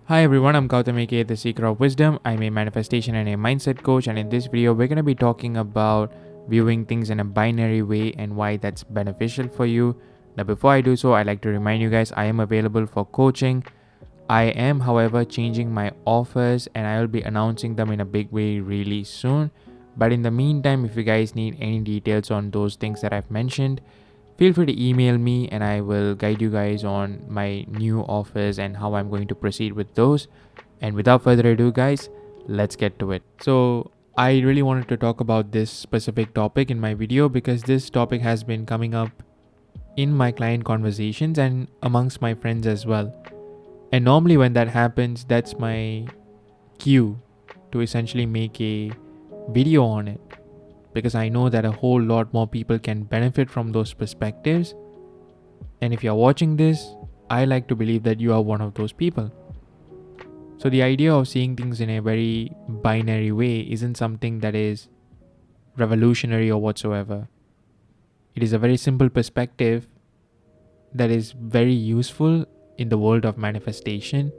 Hi everyone, I'm Gautam aka The Secret of Wisdom. I'm a manifestation and a mindset coach, and in this video we're going to be talking about viewing things in a binary way and why that's beneficial for you. Now before I do so, I'd like to remind you guys I am available for coaching. I am, however, changing my offers and I will be announcing them in a big way really soon. But in the meantime, if you guys need any details on those things that I've mentioned, feel free to email me and I will guide you guys on my new offers and how I'm going to proceed with those. And without further ado, guys, let's get to it. So, I really wanted to talk about this specific topic in my video because this topic has been coming up in my client conversations and amongst my friends as well. And normally, when that happens, that's my cue to essentially make a video on it, because I know that a whole lot more people can benefit from those perspectives. And if you're watching this, I like to believe that you are one of those people. So the idea of seeing things in a very binary way isn't something that is revolutionary or whatsoever. It is a very simple perspective that is very useful in the world of manifestation,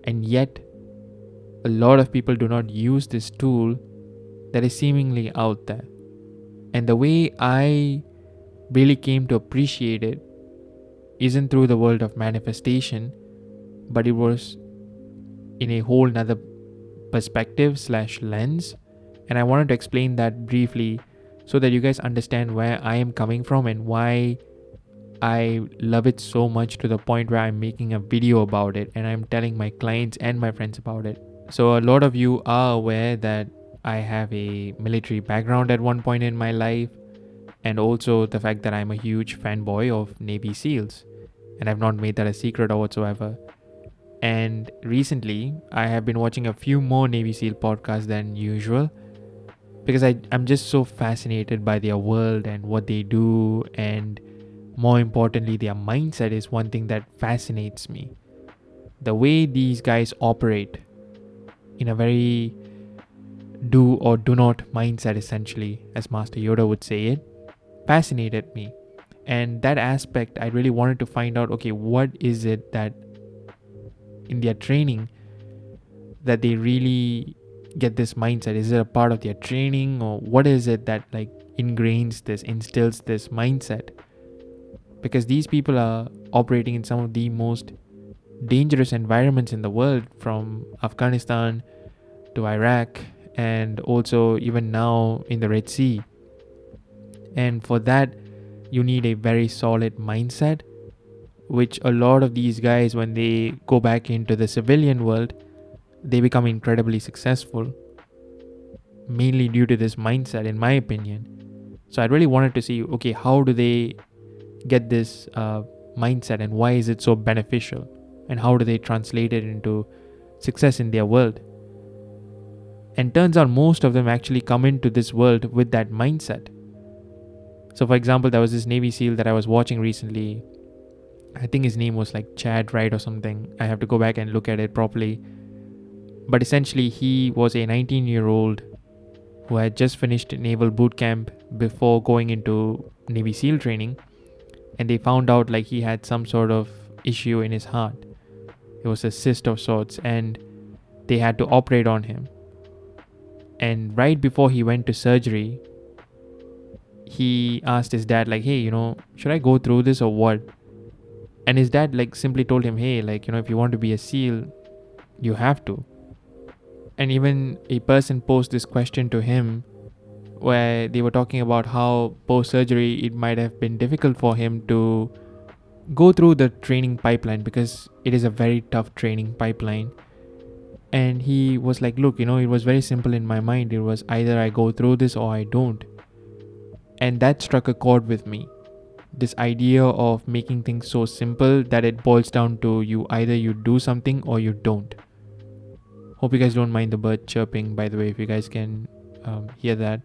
and yet a lot of people do not use this tool that is seemingly out there. And the way I really came to appreciate it isn't through the world of manifestation, but it was in a whole nother perspective / lens. And I wanted to explain that briefly so that you guys understand where I am coming from and why I love it so much, to the point where I'm making a video about it and I'm telling my clients and my friends about it. So a lot of you are aware that I have a military background at one point in my life, and also the fact that I'm a huge fanboy of Navy SEALs, and I've not made that a secret or whatsoever. And recently, I have been watching a few more Navy SEAL podcasts than usual because I'm just so fascinated by their world and what they do, and more importantly, their mindset is one thing that fascinates me. The way these guys operate in a very do or do not mindset, essentially, as Master Yoda would say it, fascinated me. And that aspect, I really wanted to find out, okay, what is it that in their training that they really get this mindset? Is it a part of their training, or what is it that like instills this mindset? Because these people are operating in some of the most dangerous environments in the world, from Afghanistan to Iraq, and also even now in the Red Sea. And for that, you need a very solid mindset, which a lot of these guys, when they go back into the civilian world, they become incredibly successful, mainly due to this mindset, in my opinion. So I really wanted to see, okay, how do they get this mindset, and why is it so beneficial, and how do they translate it into success in their world? And turns out most of them actually come into this world with that mindset. So for example, there was this Navy SEAL that I was watching recently. I think his name was like Chad Wright or something. I have to go back and look at it properly. But essentially, he was a 19-year-old who had just finished naval boot camp before going into Navy SEAL training. And they found out like he had some sort of issue in his heart. It was a cyst of sorts, and they had to operate on him. And right before he went to surgery, he asked his dad, like, hey, should I go through this or what? And his dad like simply told him, hey, like, if you want to be a SEAL, you have to. And even a person posed this question to him, where they were talking about how post-surgery it might have been difficult for him to go through the training pipeline, because it is a very tough training pipeline. And he was like, look, it was very simple in my mind. It was either I go through this or I don't. And that struck a chord with me. This idea of making things so simple that it boils down to either you do something or you don't. Hope you guys don't mind the bird chirping, by the way, if you guys can hear that.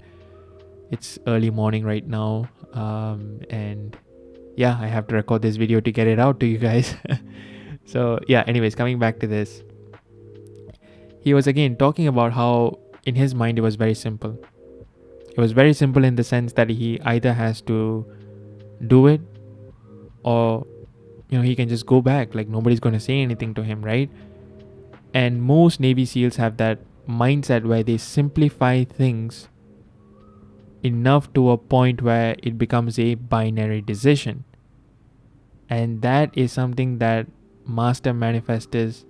It's early morning right now. And yeah, I have to record this video to get it out to you guys. So yeah, anyways, coming back to this. He was again talking about how in his mind it was very simple. It was very simple in the sense that he either has to do it, or he can just go back, like nobody's going to say anything to him, right? And most Navy SEALs have that mindset where they simplify things enough to a point where it becomes a binary decision. And that is something that master manifestors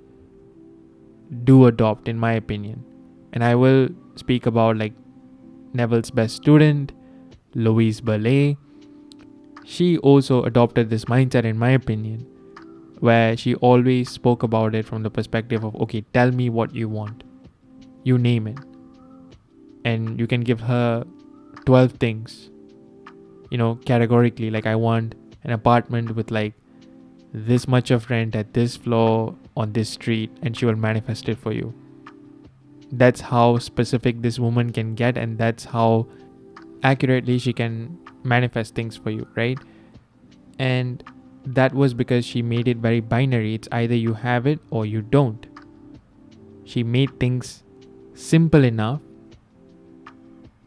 do adopt, in my opinion. And I will speak about like Neville's best student, Louise Burleigh. She also adopted this mindset, in my opinion, where she always spoke about it from the perspective of, okay, tell me what you want. You name it. And you can give her 12 things, categorically. Like, I want an apartment with like this much of rent at this floor on this street, and she will manifest it for you. That's how specific this woman can get, and that's how accurately she can manifest things for you, right? And that was because she made it very binary. It's either you have it or you don't. She made things simple enough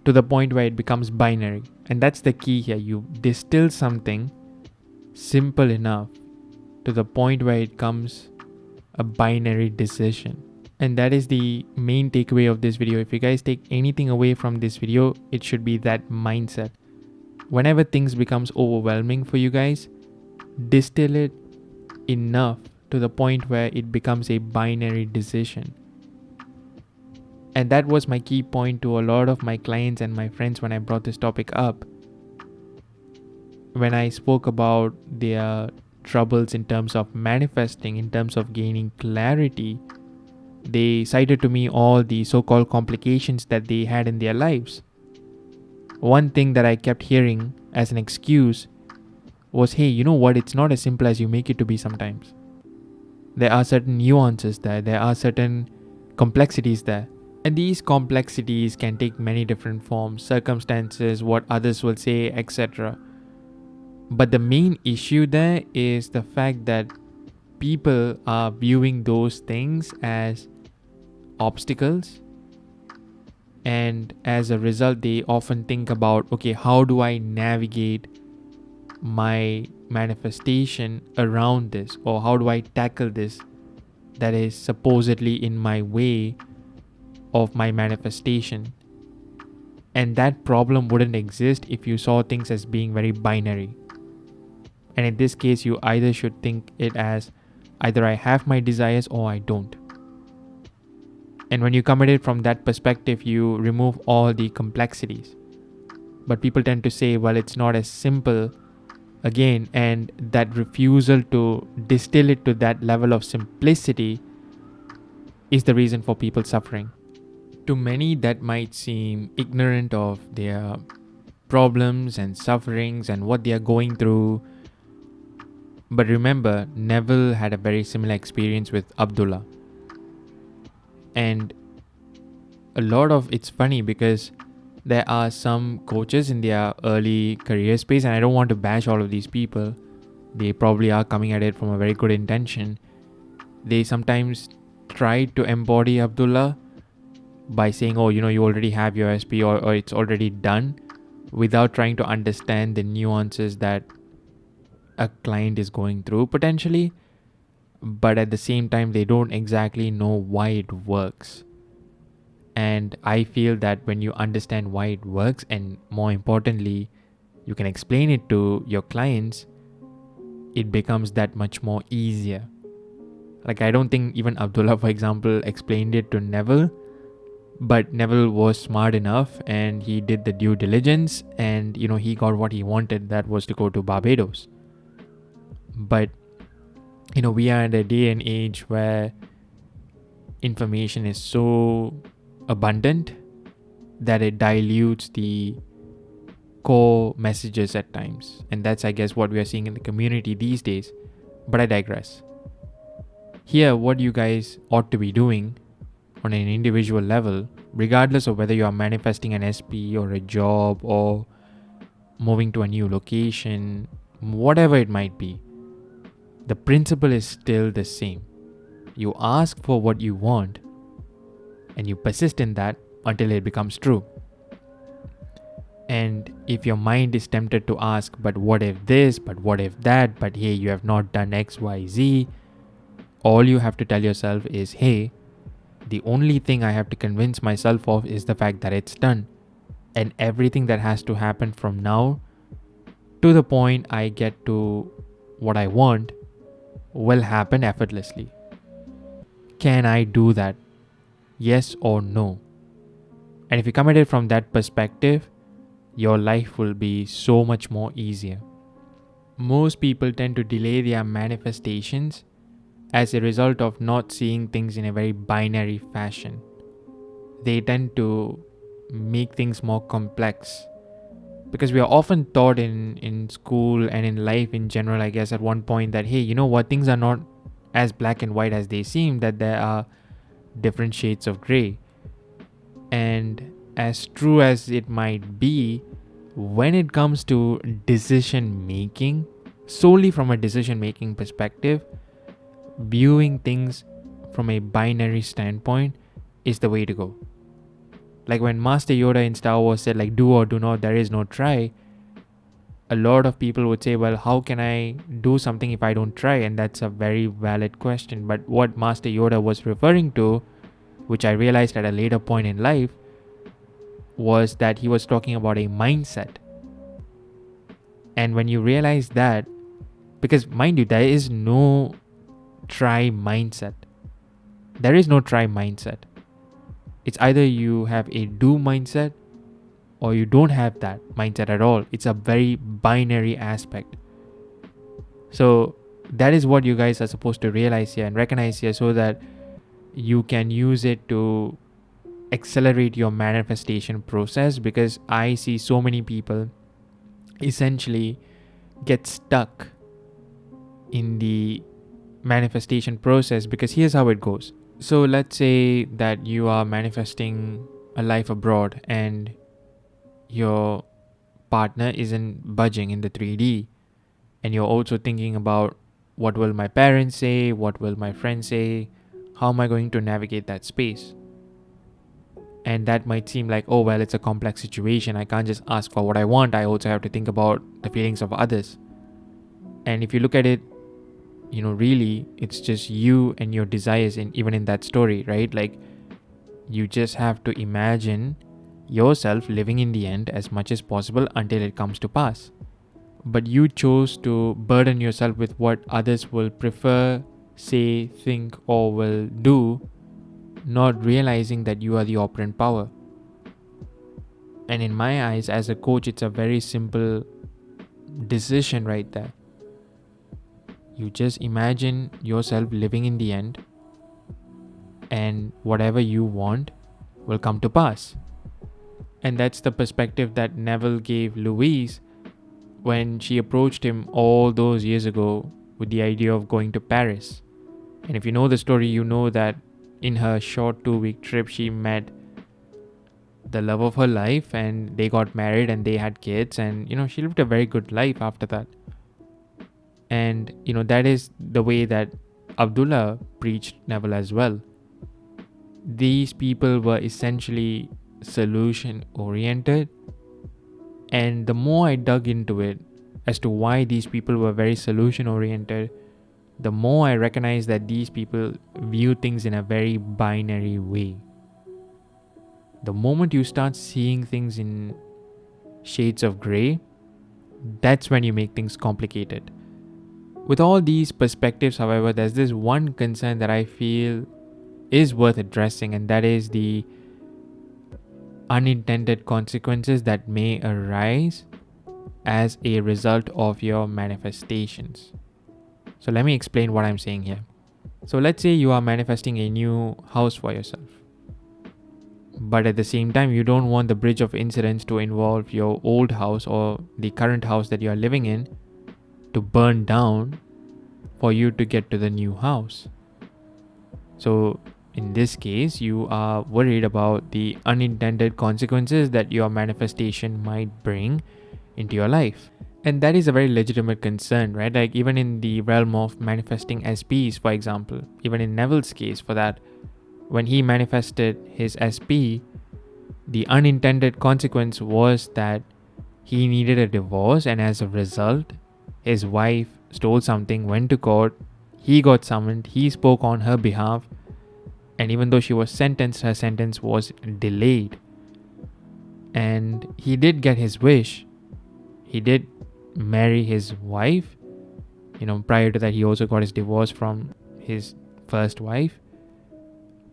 to the point where it becomes binary. And that's the key here. You distill something simple enough to the point where it becomes a binary decision. And that is the main takeaway of this video. If you guys take anything away from this video, it should be that mindset. Whenever things becomes overwhelming for you guys, distill it enough to the point where it becomes a binary decision. And that was my key point to a lot of my clients and my friends when I brought this topic up. When I spoke about their troubles in terms of manifesting, in terms of gaining clarity, they cited to me all the so-called complications that they had in their lives. One thing that I kept hearing as an excuse was, hey, you know what? It's not as simple as you make it to be sometimes. There are certain nuances there. There are certain complexities there. And these complexities can take many different forms, circumstances, what others will say, etc. But the main issue there is the fact that people are viewing those things as obstacles. And as a result, they often think about, okay, how do I navigate my manifestation around this? Or how do I tackle this that is supposedly in my way of my manifestation? And that problem wouldn't exist if you saw things as being very binary. And in this case, you either should think it as either I have my desires or I don't. And when you come at it from that perspective, you remove all the complexities. But people tend to say, well, it's not as simple again, and that refusal to distill it to that level of simplicity is the reason for people suffering. To many, that might seem ignorant of their problems and sufferings and what they are going through. But remember, Neville had a very similar experience with Abdullah. And it's funny because there are some coaches in their early career space, and I don't want to bash all of these people. They probably are coming at it from a very good intention. They sometimes try to embody Abdullah by saying, oh, you already have your SP or it's already done, without trying to understand the nuances that a client is going through potentially. But at the same time, they don't exactly know why it works. And I feel that when you understand why it works, and more importantly, you can explain it to your clients, it becomes that much more easier. Like, I don't think even Abdullah, for example, explained it to Neville, but Neville was smart enough and he did the due diligence, and he got what he wanted, that was to go to Barbados. But we are in a day and age where information is so abundant that it dilutes the core messages at times. And that's, I guess, what we are seeing in the community these days. But I digress. Here, what you guys ought to be doing on an individual level, regardless of whether you are manifesting an SP or a job or moving to a new location, whatever it might be, the principle is still the same. You ask for what you want and you persist in that until it becomes true. And if your mind is tempted to ask, but what if this, but what if that, but hey, you have not done X, Y, Z, all you have to tell yourself is, hey, The only thing I have to convince myself of is the fact that it's done. And everything that has to happen from now to the point I get to what I want will happen effortlessly. Can I do that? Yes or no? And if you come at it from that perspective, your life will be so much more easier. Most people tend to delay their manifestations as a result of not seeing things in a very binary fashion. They tend to make things more complex because we are often taught in school and in life in general, I guess, at one point that, hey, you know what, things are not as black and white as they seem, that there are different shades of gray. And as true as it might be, when it comes to decision making, solely from a decision making perspective, viewing things from a binary standpoint is the way to go. Like when Master Yoda in Star Wars said, like, do or do not, there is no try. A lot of people would say, well, how can I do something if I don't try? And that's a very valid question. But what Master Yoda was referring to, which I realized at a later point in life, was that he was talking about a mindset. And when you realize that, because mind you, there is no try mindset. There is no try mindset. It's either you have a do mindset or you don't have that mindset at all. It's a very binary aspect. So that is what you guys are supposed to realize here and recognize here, so that you can use it to accelerate your manifestation process. Because I see so many people essentially get stuck in the manifestation process, because here's how it goes. So let's say that you are manifesting a life abroad and your partner isn't budging in the 3D, and you're also thinking about, what will my parents say, what will my friends say, how am I going to navigate that space? And that might seem like, oh well, it's a complex situation, I can't just ask for what I want, I also have to think about the feelings of others. And if you look at it, really, it's just you and your desires even in that story, right? Like, you just have to imagine yourself living in the end as much as possible until it comes to pass. But you chose to burden yourself with what others will prefer, say, think, or will do, not realizing that you are the operant power. And in my eyes, as a coach, it's a very simple decision right there. You just imagine yourself living in the end, and whatever you want will come to pass. And that's the perspective that Neville gave Louise when she approached him all those years ago with the idea of going to Paris. And if you know the story, you know that in her short 2-week trip, she met the love of her life, and they got married and they had kids, and she lived a very good life after that. And that is the way that Abdullah preached Neville as well. These people were essentially solution oriented, and the more I dug into it as to why these people were very solution oriented, the more I recognized that these people view things in a very binary way. The moment you start seeing things in shades of gray, that's when you make things complicated. With all these perspectives, however, there's this one concern that I feel is worth addressing, and that is the unintended consequences that may arise as a result of your manifestations. So let me explain what I'm saying here. So let's say you are manifesting a new house for yourself, but at the same time, you don't want the bridge of incidents to involve your old house or the current house that you are living in to burn down for you to get to the new house. So in this case, you are worried about the unintended consequences that your manifestation might bring into your life. And that is a very legitimate concern, right? Like even in the realm of manifesting SPs, for example, even in Neville's case for that, when he manifested his SP, the unintended consequence was that he needed a divorce, and as a result, his wife stole something, went to court, he got summoned, he spoke on her behalf, And even though she was sentenced, her sentence was delayed. And he did get his wish. He did marry his wife. Prior to that, he also got his divorce from his first wife.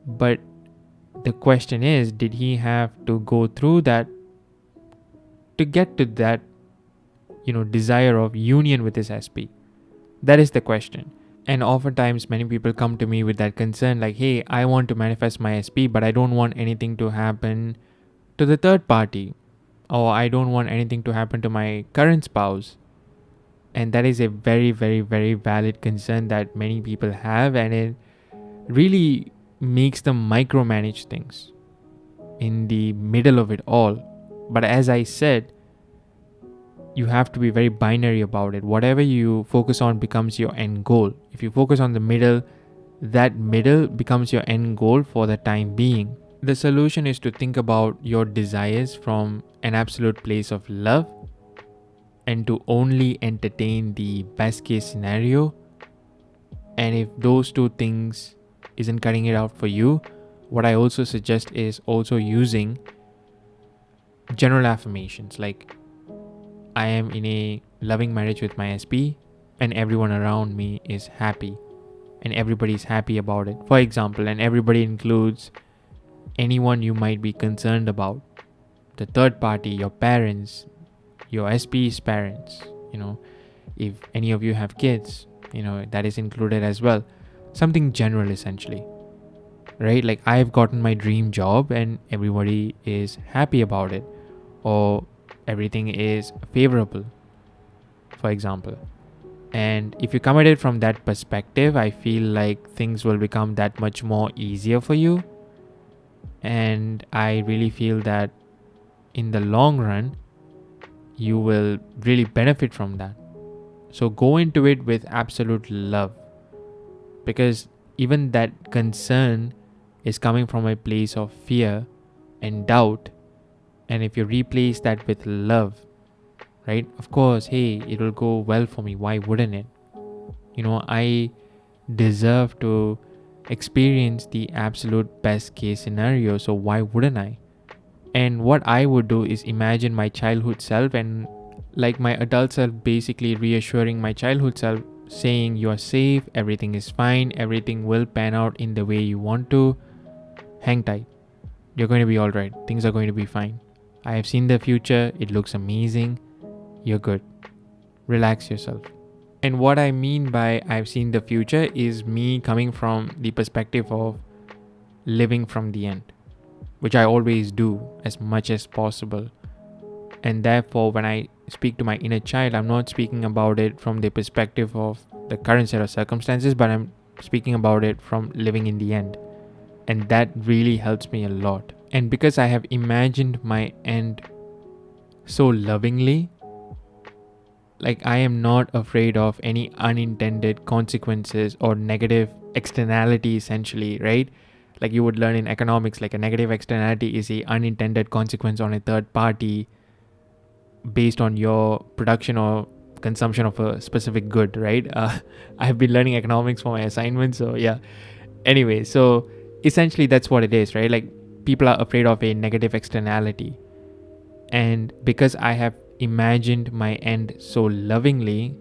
But the question is, did he have to go through that to get to that, desire of union with his SP? That is the question. And oftentimes many people come to me with that concern, like, hey, I want to manifest my SP, but I don't want anything to happen to the third party, or I don't want anything to happen to my current spouse. And that is a very, very, very valid concern that many people have, and it really makes them micromanage things in the middle of it all. But as I said, you have to be very binary about it. Whatever you focus on becomes your end goal. If you focus on the middle, that middle becomes your end goal for the time being. The solution is to think about your desires from an absolute place of love and to only entertain the best case scenario. And if those two things isn't cutting it out for you, what I also suggest is also using general affirmations like, I am in a loving marriage with my SP and everyone around me is happy and everybody is happy about it. For example, and everybody includes anyone you might be concerned about, the third party, your parents, your SP's parents, if any of you have kids, that is included as well. Something general essentially, right? Like, I've gotten my dream job and everybody is happy about it, or everything is favorable, for example. And if you come at it from that perspective, I feel like things will become that much more easier for you. And I really feel that in the long run, you will really benefit from that. So go into it with absolute love, because even that concern is coming from a place of fear and doubt. And if you replace that with love, right? Of course, hey, it will go well for me. Why wouldn't it? I deserve to experience the absolute best case scenario. So why wouldn't I? And what I would do is imagine my childhood self and like my adult self basically reassuring my childhood self, saying you're safe, everything is fine, everything will pan out in the way you want to. Hang tight. You're going to be all right. Things are going to be fine. I have seen the future. It looks amazing. You're good. Relax yourself. And what I mean by I've seen the future is me coming from the perspective of living from the end, which I always do as much as possible. And therefore, when I speak to my inner child, I'm not speaking about it from the perspective of the current set of circumstances, but I'm speaking about it from living in the end. And that really helps me a lot. And because I have imagined my end so lovingly, like, I am not afraid of any unintended consequences or negative externality, essentially, right? Like you would learn in economics, like a negative externality is a unintended consequence on a third party based on your production or consumption of a specific good, right? I have been learning economics for my assignment, so yeah. Anyway, so essentially that's what it is, right? Like, people are afraid of a negative externality. And because I have imagined my end so lovingly,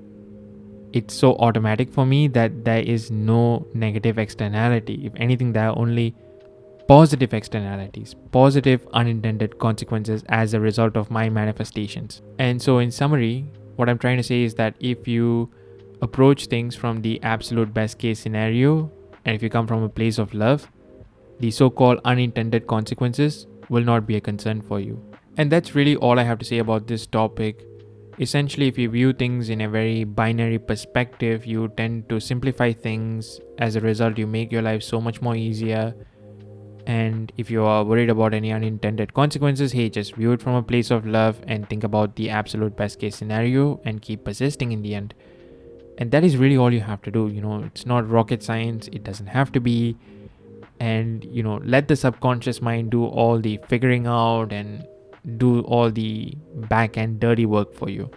it's so automatic for me that there is no negative externality. If anything, there are only positive externalities, positive unintended consequences as a result of my manifestations. And so in summary, what I'm trying to say is that if you approach things from the absolute best case scenario, and if you come from a place of love, the so-called unintended consequences will not be a concern for you. And that's really all I have to say about this topic. Essentially, if you view things in a very binary perspective, you tend to simplify things. As a result, you make your life so much more easier. And if you are worried about any unintended consequences, hey, just view it from a place of love and think about the absolute best case scenario and keep persisting in the end. And that is really all you have to do. It's not rocket science. It doesn't have to be. And, let the subconscious mind do all the figuring out and do all the back end dirty work for you.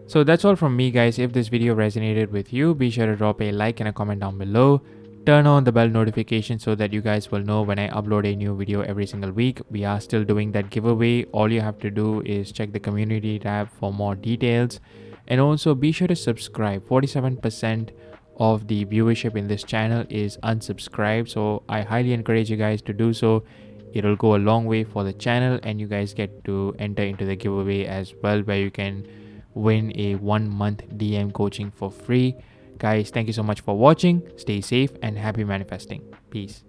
So that's all from me, guys. If this video resonated with you, be sure to drop a like and a comment down below. turn on the bell notification so that you guys will know when I upload a new video every single week. We are still doing that giveaway. All you have to do is check the community tab for more details, and also be sure to subscribe. 47% of the viewership in this channel is unsubscribed, so I highly encourage you guys to do so. It'll go a long way for the channel, and you guys get to enter into the giveaway as well, where you can win a 1-month DM coaching for free. Guys, thank you so much for watching. Stay safe and happy manifesting. Peace.